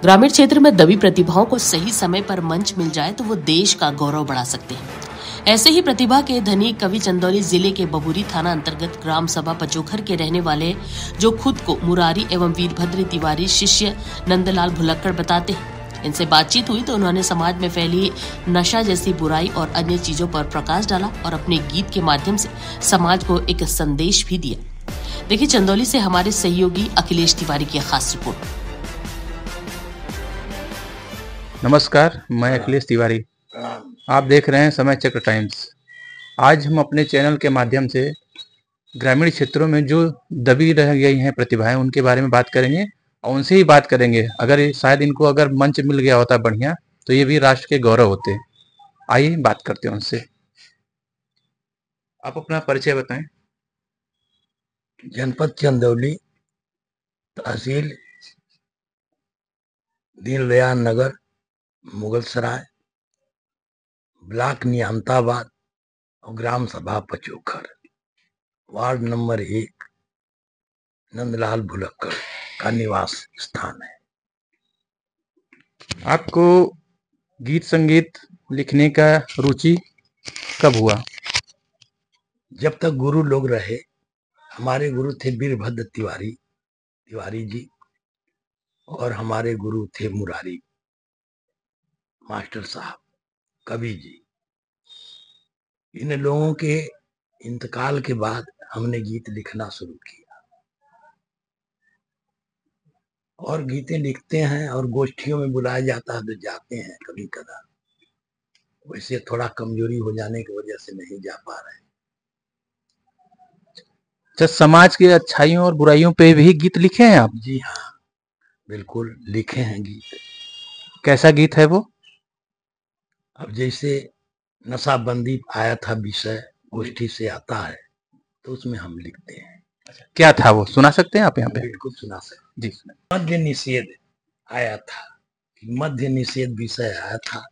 ग्रामीण क्षेत्र में दबी प्रतिभाओं को सही समय पर मंच मिल जाए तो वो देश का गौरव बढ़ा सकते हैं। ऐसे ही प्रतिभा के धनी कवि चंदौली जिले के बबूरी थाना अंतर्गत ग्राम सभा पचोखर के रहने वाले, जो खुद को मुरारी एवं वीरभद्र तिवारी शिष्य नंदलाल भुलक्कड़ बताते हैं। इनसे बातचीत हुई तो उन्होंने समाज में फैली नशा जैसी बुराई और अन्य चीजों पर प्रकाश डाला और अपने गीत के माध्यम से समाज को एक संदेश भी दिया। देखिए चंदौली से हमारे सहयोगी अखिलेश तिवारी की खास रिपोर्ट। नमस्कार, मैं अखिलेश तिवारी। आप देख रहे हैं समय चक्र टाइम्स। आज हम अपने चैनल के माध्यम से ग्रामीण क्षेत्रों में जो दबी रह गई हैं प्रतिभाएं, उनके बारे में बात करेंगे और उनसे ही बात करेंगे। शायद इनको मंच मिल गया होता बढ़िया, तो ये भी राष्ट्र के गौरव होते। आइए बात करते हैं उनसे। आप अपना परिचय बताएं। जनपद चंदौली, तहसील दीनदयाल नगर, मुगल सराय, ब्लॉक नियामताबाद और ग्राम सभा पचोखर, वार्ड नंबर 1, नंदलाल भुलक्कड़ का निवास स्थान है। आपको गीत संगीत लिखने का रुचि कब हुआ? जब तक गुरु लोग रहे। हमारे गुरु थे वीरभद्र तिवारी जी और हमारे गुरु थे मुरारी मास्टर साहब कवि जी। इन लोगों के इंतकाल के बाद हमने गीत लिखना शुरू किया और गीतें लिखते हैं और गोष्ठियों में बुलाया जाता है तो जाते हैं कभी कदा। वैसे थोड़ा कमजोरी हो जाने की वजह से नहीं जा पा रहे। अच्छा, समाज की अच्छाइयों और बुराइयों पे भी गीत लिखे हैं आप? जी हाँ, बिल्कुल लिखे हैं गीत। कैसा गीत है वो? अब जैसे नशाबंदी आया था विषय, गोष्ठी से आता है, तो उसमें हम लिखते हैं। क्या था वो, सुना सकते हैं आप यहाँ पे? बिल्कुल सुना सकते जी। मद्य निषेध आया था, मद्य निषेध विषय आया था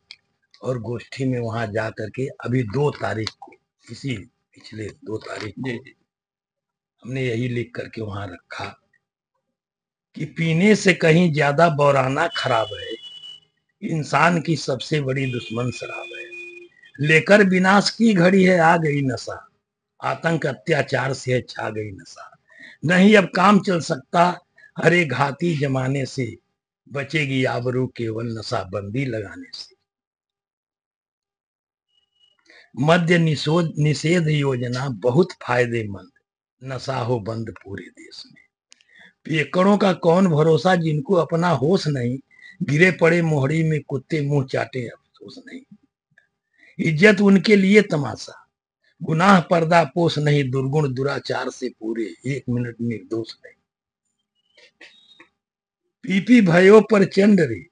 और गोष्ठी में वहां जा करके अभी 2 तारीख को, इसी पिछले 2 तारीख को हमने यही लिख करके वहां रखा कि पीने से कहीं ज्यादा बौराना खराब है, इंसान की सबसे बड़ी दुश्मन शराब है। लेकर विनाश की घड़ी है आ गई नशा, आतंक अत्याचार से छा गई नशा। नहीं अब काम चल सकता हरे घाती जमाने से, बचेगी आबरू केवल नशाबंदी लगाने से। मद्य निषेध योजना बहुत फायदेमंद, नशा हो बंद पूरे देश में। पियकड़ों का कौन भरोसा, जिनको अपना होश नहीं, गिरे पड़े मोहड़ी में कुत्ते मुंह चाटे अफसोस नहीं। इज्जत उनके लिए तमाशा, गुनाह पर्दा पोष नहीं, दुर्गुण दुराचार से पूरे 1 मिनट निर्दोष नहीं। पीपी भयो पर चंड रे,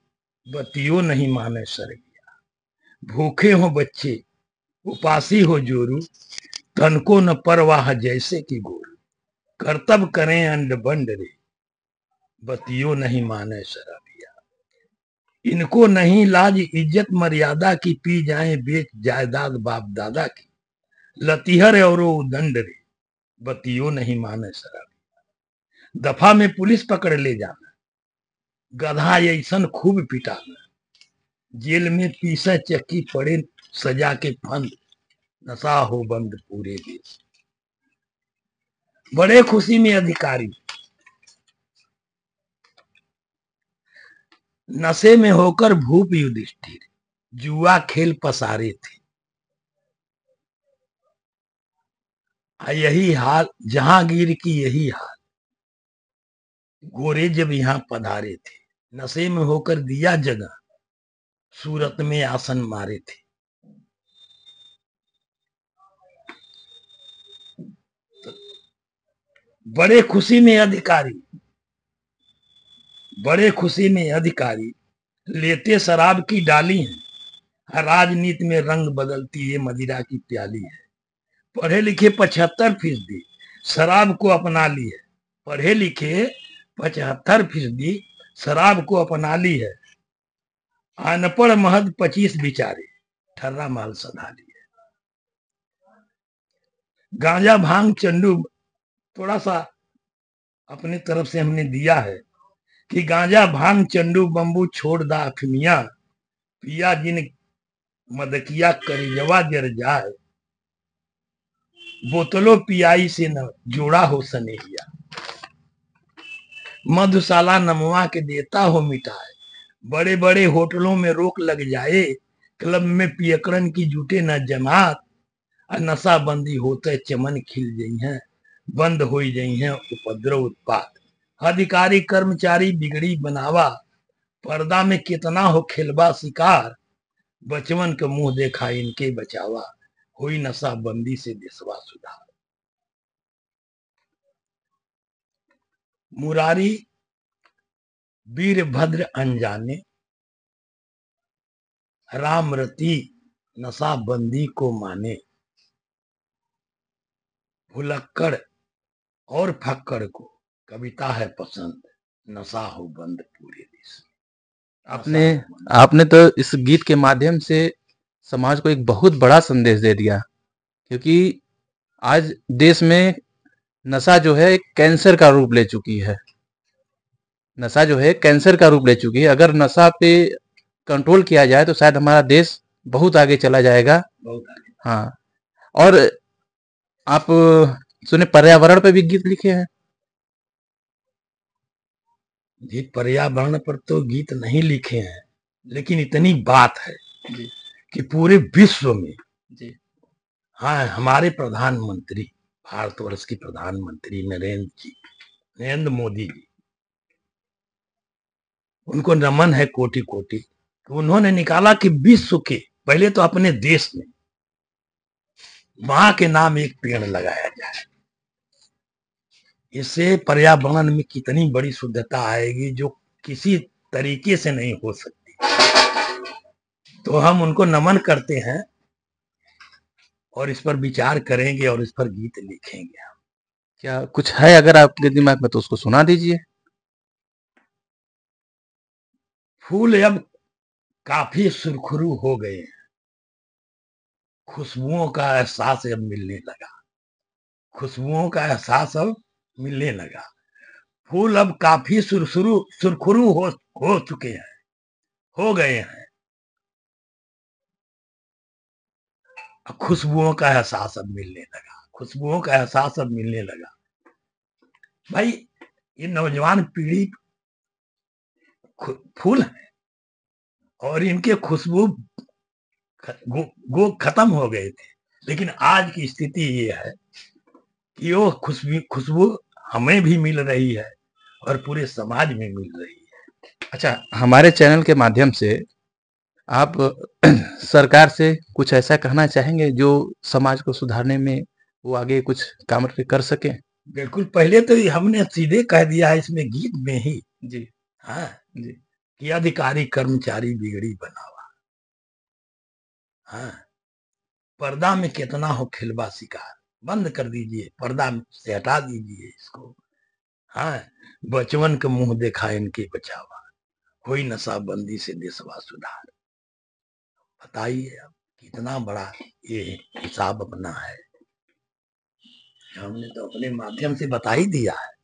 बतियो नहीं माने सरगिया। भूखे हो बच्चे उपासी हो जोरू, तन को न परवाह जैसे कि गोरू। कर्तव्य करें अंड बंड रे, बतियो नहीं माने शराबिया। इनको नहीं लाज इज्जत मर्यादा की, पी जाए बेच जायदाद बाप दादा की। लतीहर और दंड रे, बतियो नहीं माने शराबिया। दफा में पुलिस पकड़ ले जाना, गधा ऐसन खूब पिटाना। जेल में पीसे चक्की पड़े सजा के फंद, नशा हो बंद पूरे देश। बड़े खुशी में अधिकारी नशे में होकर भूप युधिष्ठिर, जुआ खेल पसारे थे। यही हाल जहांगीर की, यही हाल गोरे जब यहाँ पधारे थे। नशे में होकर दिया जगह, सूरत में आसन मारे थे। बड़े खुशी में अधिकारी लेते शराब की डाली है। राजनीति में रंग बदलती ये मदिरा की प्याली है। पढ़े लिखे 75% शराब को अपना ली है। पढ़े लिखे 75% शराब को अपना ली है। अनपढ़ महद 25 बिचारे, ठर्रा माल सधा ली है। गांजा भांग चंडू थोड़ा सा अपने तरफ से हमने दिया है कि गांजा भांग चंडू बम्बू छोड़ दा अखमिया, पिया जिन मदकिया करिजवा जर जाए, बोतलों पियाई से न जोड़ा हो सनेहिया, मधुशाला नमवा के देता हो मिटाए, बड़े बड़े होटलों में रोक लग जाए, क्लब में पियकड़न की जुटे न जमात, नशा बंदी होते चमन खिल गई हैं, बंद हो गई हैं उपद्रव उत्पात, अधिकारी कर्मचारी बिगड़ी बनावा, पर्दा में कितना हो खिलबा शिकार, बचवन के मुंह देखा इनके बचावा, हुई नशा बंदी से देशवा सुधार। मुरारी वीरभद्र अनजाने, रामरती नशा बंदी को माने, भुलक्कड़ और फक्कड़ को कविता है पसंद, नशा हो बंद पूरे देश में। आपने आपने तो इस गीत के माध्यम से समाज को एक बहुत बड़ा संदेश दे दिया, क्योंकि आज देश में नशा जो है एक कैंसर का रूप ले चुकी है। नशा जो है कैंसर का रूप ले चुकी है। अगर नशा पे कंट्रोल किया जाए तो शायद हमारा देश बहुत आगे चला जाएगा। बहुत आगे। हाँ, और आप सुने पर्यावरण पे भी गीत लिखे हैं? गीत पर्यावरण पर तो गीत नहीं लिखे हैं, लेकिन इतनी बात है जी कि पूरे विश्व में, जी हाँ, हमारे प्रधानमंत्री, भारतवर्ष की प्रधानमंत्री नरेंद्र मोदी जी, उनको नमन है कोटि कोटि। तो उन्होंने निकाला कि विश्व के पहले तो अपने देश में मां के नाम एक पेड़ लगाया जाए। इससे पर्यावरण में कितनी बड़ी शुद्धता आएगी जो किसी तरीके से नहीं हो सकती। तो हम उनको नमन करते हैं और इस पर विचार करेंगे और इस पर गीत लिखेंगे। क्या कुछ है अगर आपके दिमाग में तो उसको सुना दीजिए। फूल अब काफी सुरखरू हो गए हैं, खुशबुओं का एहसास अब मिलने लगा, खुशबुओं का एहसास अब मिलने लगा। फूल अब काफी सुरखरू हो चुके हैं, हो गए हैं, खुशबुओं का एहसास अब मिलने लगा, खुशबुओं का एहसास अब मिलने लगा। भाई, ये नौजवान पीढ़ी फूल है और इनके खुशबू खत्म हो गए थे, लेकिन आज की स्थिति ये है कि वो खुशबू हमें भी मिल रही है और पूरे समाज में मिल रही है। अच्छा, हमारे चैनल के माध्यम से आप सरकार से कुछ ऐसा कहना चाहेंगे जो समाज को सुधारने में वो आगे कुछ काम कर सके? बिल्कुल, पहले तो हमने सीधे कह दिया है इसमें गीत में ही। जी हाँ जी कि अधिकारी कर्मचारी बिगड़ी बनावा, हाँ, पर्दा में कितना हो खिलबा शिकार, बंद कर दीजिए, पर्दा से हटा दीजिए इसको। हाँ, बचवन के मुंह देखा इनके बचावा, कोई नशाबंदी से देशवा सुधार। बताइए अब कितना बड़ा ये हिसाब अपना है। हमने तो अपने माध्यम से बता ही दिया है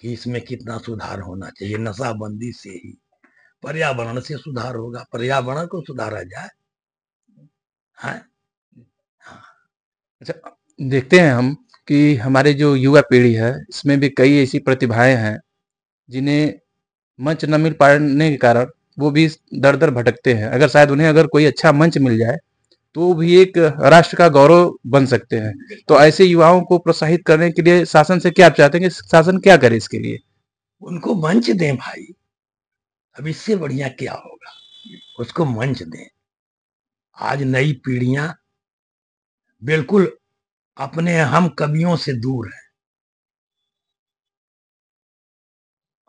कि इसमें कितना सुधार होना चाहिए। नशाबंदी से ही पर्यावरण से सुधार होगा, पर्यावरण को सुधारा जाए। हाँ, अच्छा, देखते हैं हम कि हमारे जो युवा पीढ़ी है इसमें भी कई ऐसी प्रतिभाएं हैं जिन्हें मंच न मिल पाने के कारण वो भी दर दर भटकते हैं। अगर शायद उन्हें अगर कोई अच्छा मंच मिल जाए तो वो भी एक राष्ट्र का गौरव बन सकते हैं। तो ऐसे युवाओं को प्रोत्साहित करने के लिए शासन से क्या आप चाहते हैं कि शासन क्या करे इसके लिए? उनको मंच दें भाई, अब इससे बढ़िया क्या होगा, उसको मंच दें। आज नई पीढ़ियां बिल्कुल अपने हम कवियों से दूर है,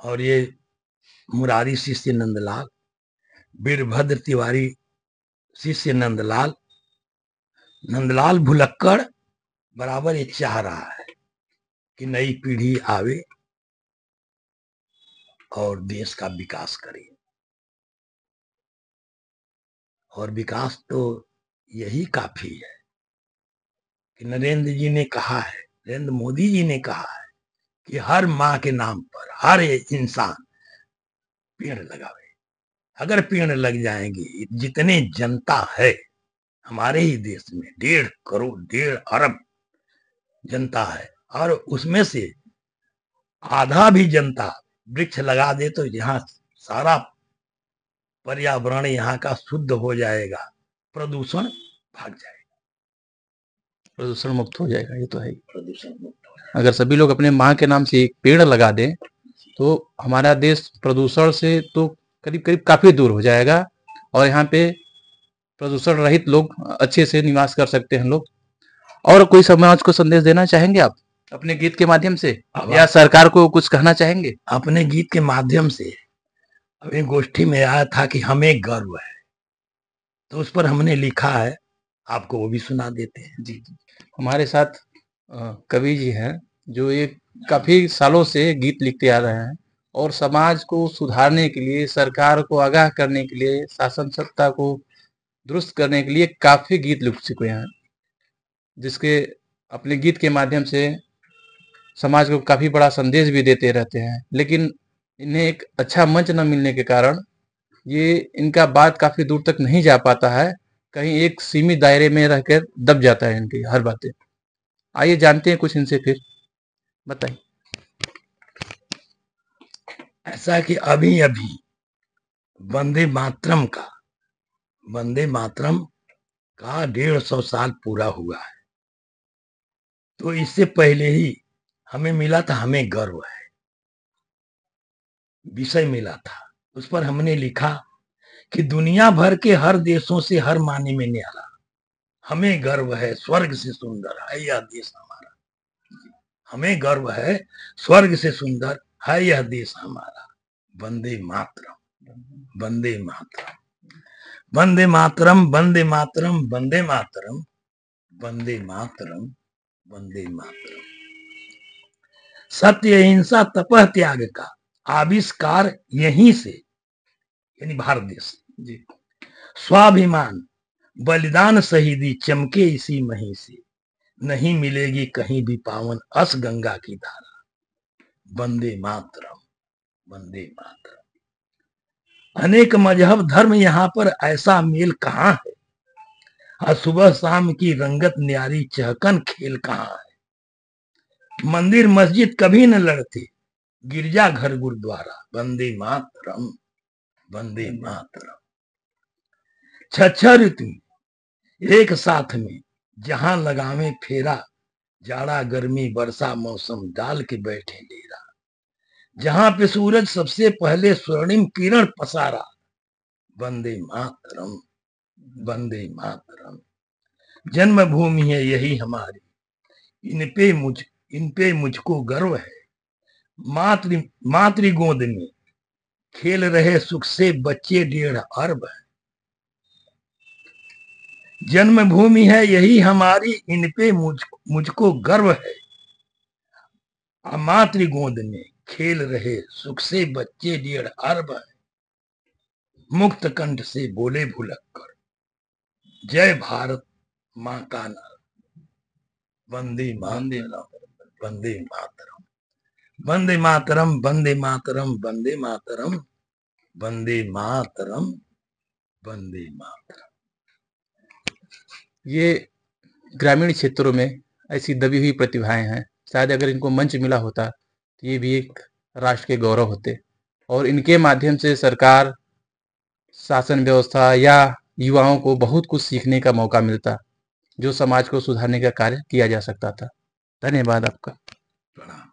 और ये मुरारी शिष्य नंदलाल, वीरभद्र तिवारी शिष्य नंदलाल, नंदलाल भुलक्कड़ बराबर ये चाह रहा है कि नई पीढ़ी आवे और देश का विकास करे। और विकास तो यही काफी है कि नरेंद्र जी ने कहा है, नरेंद्र मोदी जी ने कहा है कि हर माँ के नाम पर हर इंसान पेड़ लगावे। अगर पेड़ लग जाएंगे, जितने जनता है हमारे ही देश में 1.5 करोड़ 1.5 अरब जनता है, और उसमें से आधा भी जनता वृक्ष लगा दे तो यहाँ सारा पर्यावरण यहाँ का शुद्ध हो जाएगा, प्रदूषण भाग जाएगा, प्रदूषण मुक्त हो जाएगा। ये तो है ही। प्रदूषण मुक्त हो जाएगा। अगर सभी लोग अपने माँ के नाम से एक पेड़ लगा दें तो हमारा देश प्रदूषण से तो करीब करीब काफी दूर हो जाएगा, और यहाँ पे प्रदूषण रहित लोग अच्छे से निवास कर सकते हैं लोग। और कोई समाज को संदेश देना चाहेंगे आप अपने गीत के माध्यम से, या सरकार को कुछ कहना चाहेंगे? अपने गीत के माध्यम से अभी गोष्ठी में आया था कि हमें गर्व है, तो उस पर हमने लिखा है, आपको वो भी सुना देते हैं। जी, हमारे साथ कवि जी हैं जो ये काफी सालों से गीत लिखते आ रहे हैं, और समाज को सुधारने के लिए, सरकार को आगाह करने के लिए, शासन सत्ता को दुरुस्त करने के लिए काफी गीत लिख चुके हैं, जिसके अपने गीत के माध्यम से समाज को काफी बड़ा संदेश भी देते रहते हैं। लेकिन इन्हें एक अच्छा मंच न मिलने के कारण ये इनका बात काफी दूर तक नहीं जा पाता है, कहीं एक सीमित दायरे में रहकर दब जाता है इनकी हर बातें। आइए जानते हैं कुछ इनसे, फिर बताइए। ऐसा कि अभी अभी वंदे मातरम का 150 साल पूरा हुआ है, तो इससे पहले ही हमें मिला था हमें गर्व है विषय मिला था। उस पर हमने लिखा कि दुनिया भर के हर देशों से हर माने में न्यारा, हमें गर्व है स्वर्ग से सुंदर है यह देश हमारा। हमें गर्व है स्वर्ग से सुंदर है यह देश हमारा। वंदे मातरम, वंदे मातरम, वंदे मातरम, वंदे मातरम, वंदे मातरम, वंदे मातरम, वंदे मातरम। सत्य अहिंसा तपह त्याग का आविष्कार यहीं से, यानी भारत देश जी। स्वाभिमान बलिदान शहीदी चमके इसी मही से, नहीं मिलेगी कहीं भी पावन अस गंगा की धारा। वंदे मातरम, वंदे मातरम। अनेक मजहब धर्म यहाँ पर ऐसा मेल कहाँ है, और सुबह शाम की रंगत न्यारी चहकन खेल कहाँ है। मंदिर मस्जिद कभी न लड़ते, गिरजा घर गुरुद्वारा। वंदे मातरम, वंदे मातरम। छह ऋतु एक साथ में जहां लगावे फेरा, जाड़ा गर्मी वर्षा मौसम डाल के बैठे डेरा। जहां पे सूरज सबसे पहले स्वर्णिम किरण पसारा। वंदे मातरम, वंदे मातरम। जन्मभूमि है यही हमारी, इन पे मुझको गर्व है। मातृ गोद में खेल रहे सुख से बच्चे 1.5 अरब है। जन्मभूमि है यही हमारी, इन पे मुझको गर्व है। मातृ गोद में खेल रहे सुख से बच्चे 1.5 अरब है। मुक्त कंठ से बोले भुलक कर, जय भारत माँ का नाम। वंदे मातरम, वंदे मातरम, वंदे मातरम, वंदे मातरम, वंदे मातरम, वंदे मातरम, वंदे मातरम। ये ग्रामीण क्षेत्रों में ऐसी दबी हुई प्रतिभाएं हैं, शायद अगर इनको मंच मिला होता तो ये भी एक राष्ट्र के गौरव होते, और इनके माध्यम से सरकार, शासन व्यवस्था या युवाओं को बहुत कुछ सीखने का मौका मिलता, जो समाज को सुधारने का कार्य किया जा सकता था। धन्यवाद आपका। प्रणाम।